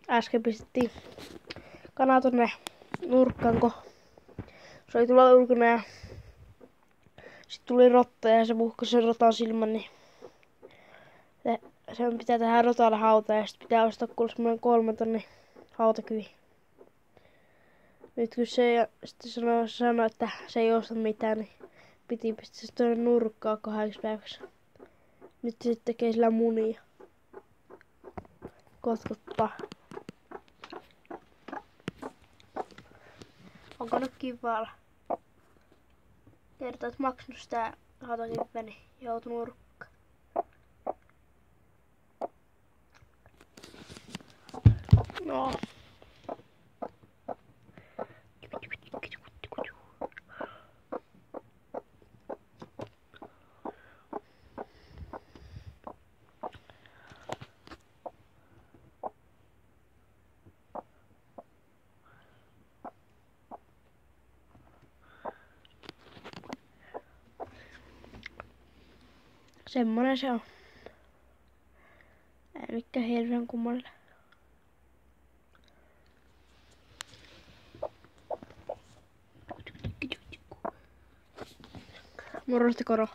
äsken pistettiin kana tonne nurkkaan, kun se oli tuolla ulkona ja sit tuli rotta ja se puhkasi sen rotan silmän, niin sen pitää tehdä rotalle hauta ja sit pitää ostaa kuule semmonen 3 tonnin hautakivi. Nyt kun se sitten sanoi, että se ei osta mitään, niin piti pistää se tuonne nurkkaan 2 päiväksi. Nyt se sitten tekee sillä munia. Kotkuttaa. Onko nyt kivalla? Kertoo, että maksanut sitä hautakiveä, niin joutui nurkkaan. No. Semmonen se on. Ei mikään hirveän kummallinen. Morrosta Koro.